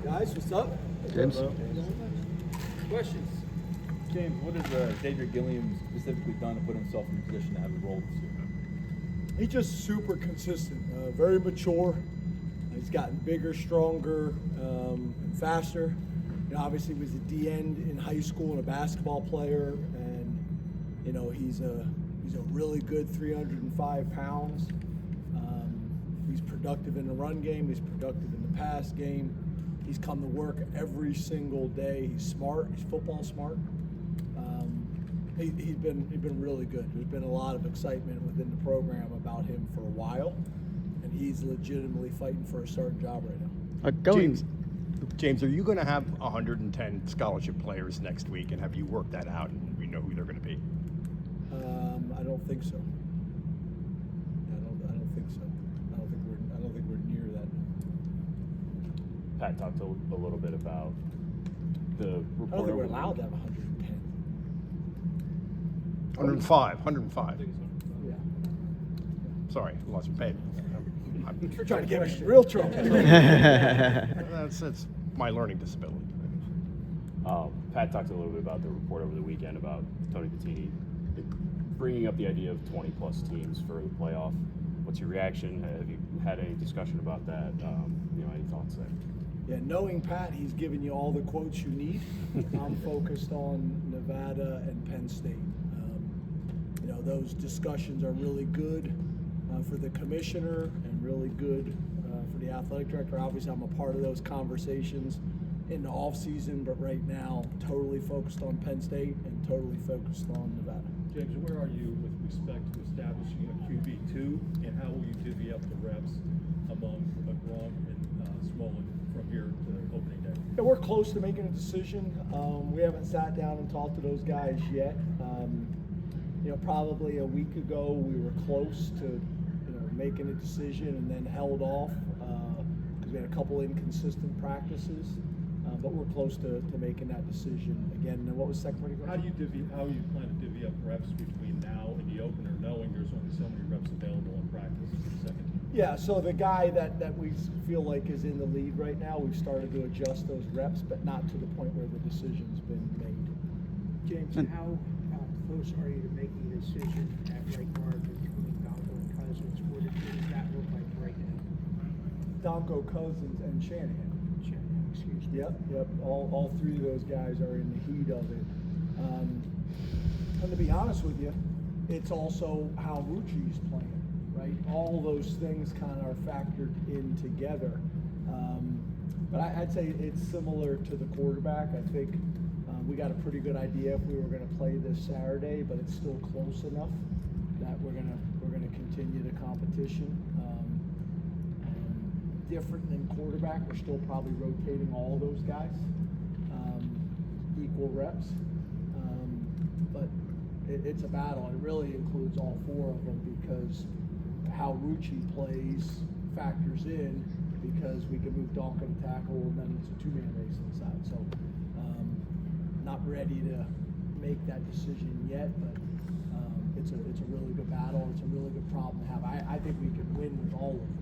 Guys, what's up? James? Questions? James, what has Xavier Gilliam specifically done to put himself in a position to have a role this year? He's just super consistent, very mature. He's gotten bigger, stronger, and faster. You know, obviously, he was a D-end in high school and a basketball player, and you know he's a really good 305 pounds. He's productive in the run game. He's productive in the pass game. He's come to work every single day. He's smart. He's football smart. He's been really good. There's been a lot of excitement within the program about him for a while, and he's legitimately fighting for a starting job right now. James, are you going to have 110 scholarship players next week, and have you worked that out, and we know who they're going to be? I don't think so. I don't think so. I don't think we're near that. Pat talked a little bit about the report. I don't think we're allowed to have 110. 105. Yeah. Sorry, I lost my pay. You're trying to get me in real trouble. That's my learning disability. Pat talked a little bit about the report over the weekend about Tony Bettini bringing up the idea of 20-plus teams for the playoff. What's your reaction? Have you had any discussion about that? Any thoughts there? Yeah, knowing Pat, he's given you all the quotes you need. I'm focused on Nevada and Penn State. Those discussions are really good for the commissioner and really good for the athletic director. Obviously, I'm a part of those conversations in the off season, but right now, totally focused on Penn State and totally focused on Nevada. James, where are you with respect to establishing a QB2, and how will you divvy up the reps among Gronk and Smolin from here to opening day? Yeah, we're close to making a decision. We haven't sat down and talked to those guys yet. Probably a week ago we were close to making a decision and then held off because we had a couple inconsistent practices. But we're close to making that decision again. And what was the second part of your question? How you plan to divvy up reps between now and the opener, knowing there's only so many reps available in practice for the second team? Yeah, so the guy that we feel like is in the lead right now, we've started to adjust those reps, but not to the point where the decision's been made. James, how close are you to making a decision at right guard between Donko and Cousins? What does that look like right now? Donko, Cousins, and Shanahan. Excuse me. Yep. All three of those guys are in the heat of it. And to be honest with you, it's also how Rucci's playing, right? All those things kind of are factored in together. But I'd say it's similar to the quarterback. I think we got a pretty good idea if we were going to play this Saturday, but it's still close enough that we're gonna continue the competition. Different than quarterback, we're still probably rotating all those guys, equal reps, but it's a battle. It really includes all four of them because how Rucci plays factors in because we can move Donkin to tackle and then it's a two-man race inside. So not ready to make that decision yet, but it's a really good battle. It's a really good problem to have. I think we can win with all of them.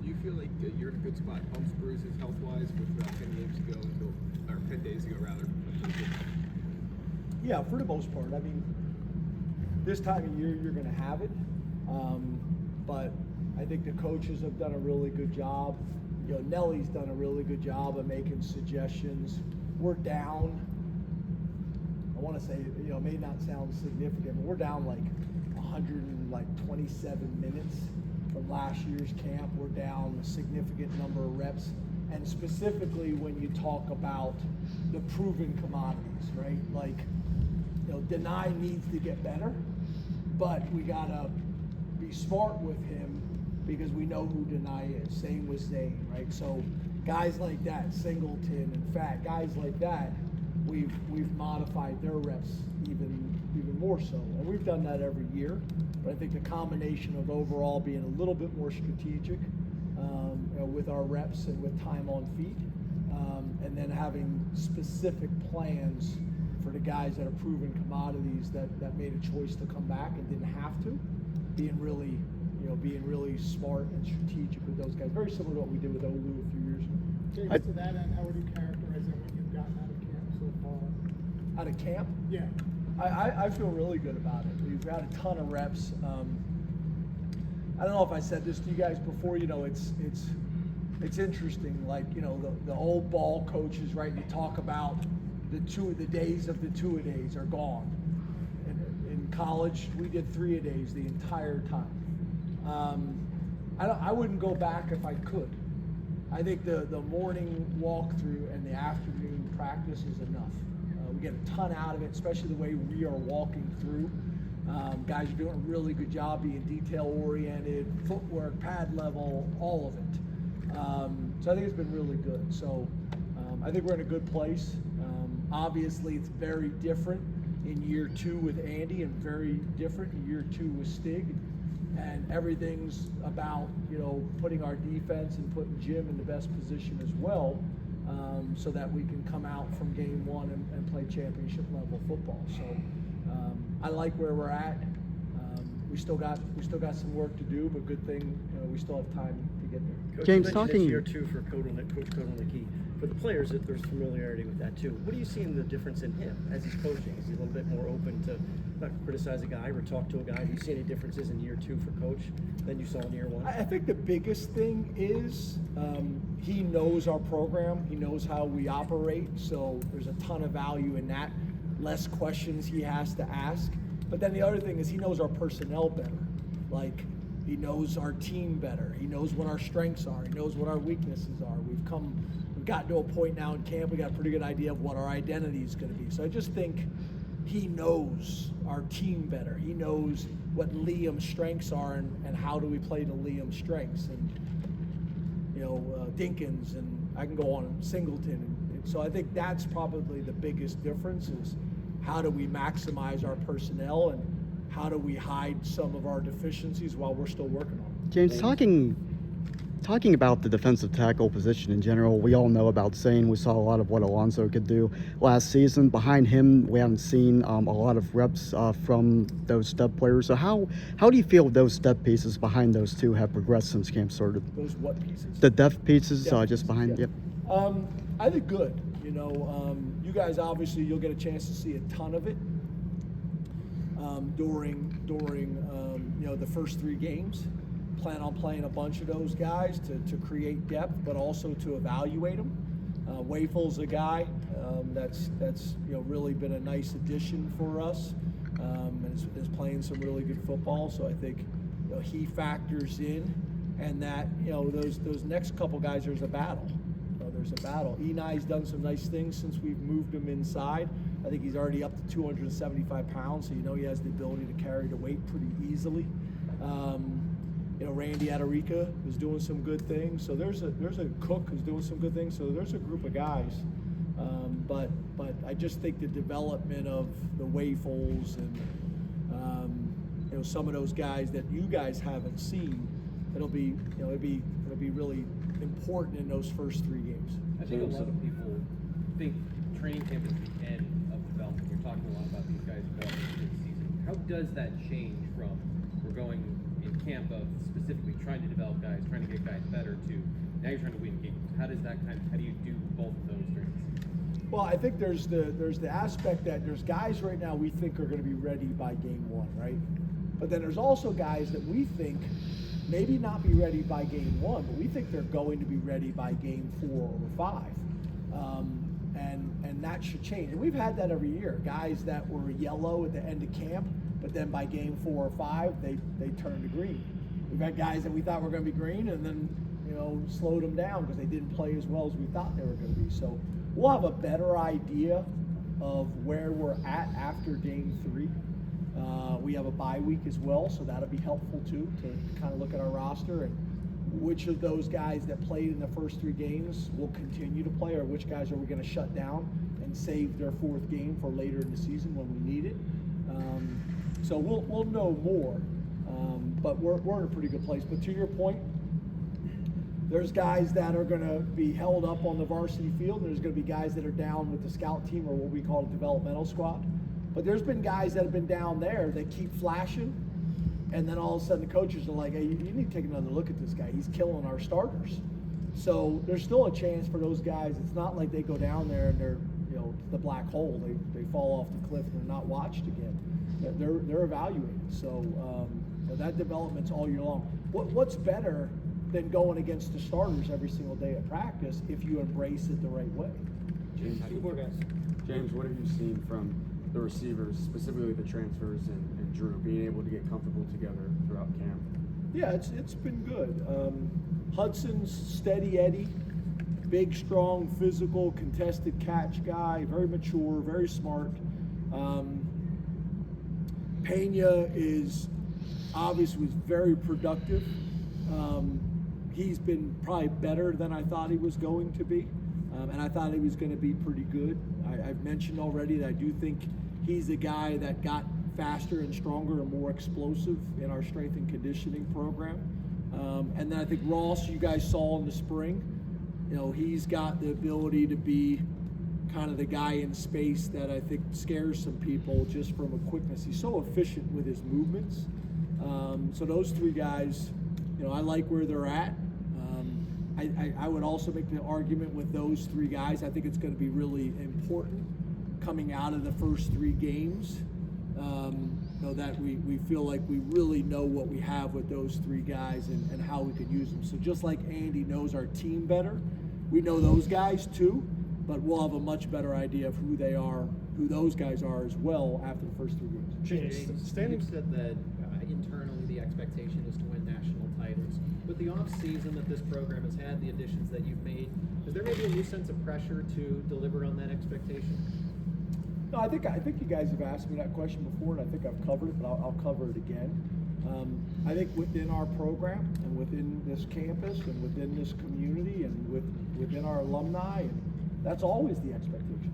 Do you feel like you're in a good spot, bumps, bruises, health-wise, with 10 days ago, rather? Yeah, for the most part. I mean, this time of year you're going to have it, but I think the coaches have done a really good job. Nelly's done a really good job of making suggestions. We're down. I want to say, it may not sound significant, but we're down like 127 minutes. From last year's camp, we're down a significant number of reps, and specifically when you talk about the proven commodities, right? Like, Deny needs to get better, but we gotta be smart with him because we know who Deny is. Same with Zane, right? So guys like that, Singleton and Fat, guys like that, we've modified their reps even more so, and we've done that every year. But I think the combination of overall being a little bit more strategic with our reps and with time on feet, and then having specific plans for the guys that are proven commodities that made a choice to come back and didn't have to, being really smart and strategic with those guys. Very similar to what we did with Olu a few years ago. James, to that end, how would you characterize what you've gotten out of camp so far? Out of camp, Yeah. I feel really good about it. We've got a ton of reps. I don't know if I said this to you guys before. You know, it's interesting. Like, you know, the old ball coaches, right? You talk about the days of the two-a-days are gone. In college, we did three-a-days the entire time. I wouldn't go back if I could. I think the morning walkthrough and the afternoon practice is enough. We get a ton out of it, especially the way we are walking through. Guys are doing a really good job being detail-oriented, footwork, pad level, all of it. So I think it's been really good. So I think we're in a good place. Obviously, it's very different in year 2 with Andy and very different in year 2 with Stig. And everything's about, you know, putting our defense and putting Jim in the best position as well, so that we can come out from game 1 and play championship level football. So I like where we're at. We still got some work to do, but good thing, you know, we still have time to get there. Coach, James, you mentioned talking it's year 2 for Coach Kotelnicki. For the players, that there's familiarity with that too. What are you seeing the difference in him as he's coaching? Is he a little bit more open to not criticize a guy or talk to a guy? Do you see any differences in year 2 for Coach than you saw in year 1? I think the biggest thing is he knows our program. He knows how we operate. So there's a ton of value in that. Less questions he has to ask. But then the other thing is he knows our personnel better. Like, he knows our team better. He knows what our strengths are. He knows what our weaknesses are. We've gotten to a point now in camp, we got a pretty good idea of what our identity is going to be. So I just think he knows our team better. He knows what Liam's strengths are and how do we play to Liam's strengths. And, you know, Dinkins, and I can go on, Singleton. And so I think that's probably the biggest difference is how do we maximize our personnel and how do we hide some of our deficiencies while we're still working on them. James, talking about the defensive tackle position in general, we all know about Zane. We saw a lot of what Alonso could do last season. Behind him, we haven't seen a lot of reps from those step players. So how do you feel those step pieces behind those two have progressed since camp started? Those what pieces? The depth pieces, Depth just pieces, behind. yeah. Yep. I think good. You know, you guys obviously you'll get a chance to see a ton of it during you know, the first 3 games. Plan on playing a bunch of those guys to create depth, but also to evaluate them. Wafel's a guy that's you know, really been a nice addition for us, and is playing some really good football. So I think, you know, he factors in, and that, you know, those next couple guys, there's a battle. There's a battle. Enai's done some nice things since we've moved him inside. I think he's already up to 275 pounds, so you know he has the ability to carry the weight pretty easily. You know, Randy Adarica is doing some good things. So there's a Cook who's doing some good things. So there's a group of guys. But I just think the development of the Wafels and you know, some of those guys that you guys haven't seen, it'll be really important in those first 3 games. I think a lot of people think training camp is the end of development. You're talking a lot about these guys going into the season. How does that change from we're going in camp of specifically trying to develop guys, trying to get guys better, to now you're trying to win games? How do you do both of those during the season? Well, I think there's the aspect that there's guys right now we think are going to be ready by game 1, right? But then there's also guys that we think maybe not be ready by game 1, but we think they're going to be ready by game 4 or 5. And that should change. And we've had that every year. Guys that were yellow at the end of camp, but then by game 4 or 5, they turned to green. We've had guys that we thought were going to be green and then, you know, slowed them down because they didn't play as well as we thought they were going to be. So we'll have a better idea of where we're at after game 3. We have a bye week as well, so that'll be helpful too, to kind of look at our roster and which of those guys that played in the first 3 games will continue to play, or which guys are we going to shut down and save their 4th game for later in the season when we need it. So we'll know more, but we're in a pretty good place. But to your point, there's guys that are going to be held up on the varsity field, and there's going to be guys that are down with the scout team, or what we call a developmental squad. But there's been guys that have been down there that keep flashing, and then all of a sudden the coaches are like, hey, you need to take another look at this guy. He's killing our starters. So there's still a chance for those guys. It's not like they go down there and they're, the black hole. They fall off the cliff and they're not watched again. They're evaluated. So that development's all year long. What's better than going against the starters every single day at practice if you embrace it the right way? James, what have you seen from the receivers, specifically the transfers and Drew, being able to get comfortable together throughout camp? Yeah, it's been good. Hudson's steady Eddie, big, strong, physical, contested catch guy, very mature, very smart. Pena is obviously was very productive. He's been probably better than I thought he was going to be, and I thought he was going to be pretty good. I've mentioned already that I do think he's the guy that got faster and stronger and more explosive in our strength and conditioning program. And then I think Ross, you guys saw in the spring, he's got the ability to be kind of the guy in space that I think scares some people just from a quickness. He's so efficient with his movements. So those three guys, I like where they're at. I would also make the argument with those three guys. I think it's going to be really important coming out of the first three games. That we feel like we really know what we have with those three guys and how we can use them. So just like Andy knows our team better, we know those guys too, but we'll have a much better idea of who they are, who those guys are as well after the first three games. James, you said that internally the expectation is to win national titles. With the off season that this program has had, the additions that you've made, is there maybe a new sense of pressure to deliver on that expectation? No, I think you guys have asked me that question before, and I think I've covered it, but I'll cover it again. I think within our program and within this campus and within this community and within our alumni, and that's always the expectation.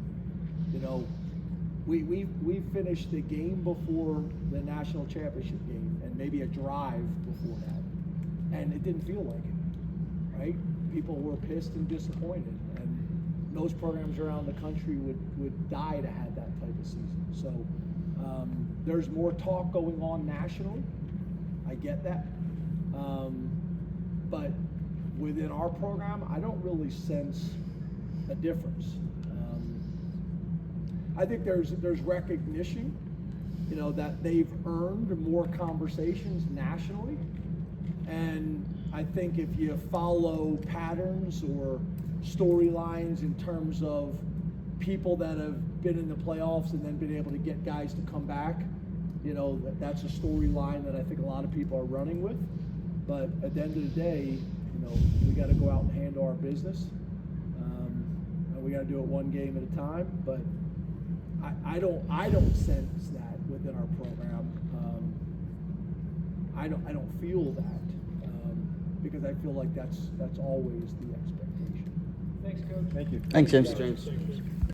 We finished the game before the national championship game and maybe a drive before that, and it didn't feel like it, right? People were pissed and disappointed, and most programs around the country would die to have that type of season. So there's more talk going on nationally. I get that. But within our program, I don't really sense a difference. I think there's recognition, that they've earned more conversations nationally. And I think if you follow patterns or storylines in terms of people that have been in the playoffs and then been able to get guys to come back, that's a storyline that I think a lot of people are running with. But at the end of the day, we got to go out and handle our business. And we got to do it one game at a time. But I don't sense that within our program. I don't feel that because I feel like that's always the expectation. Thanks, Coach. Thank you. Thanks, James. James.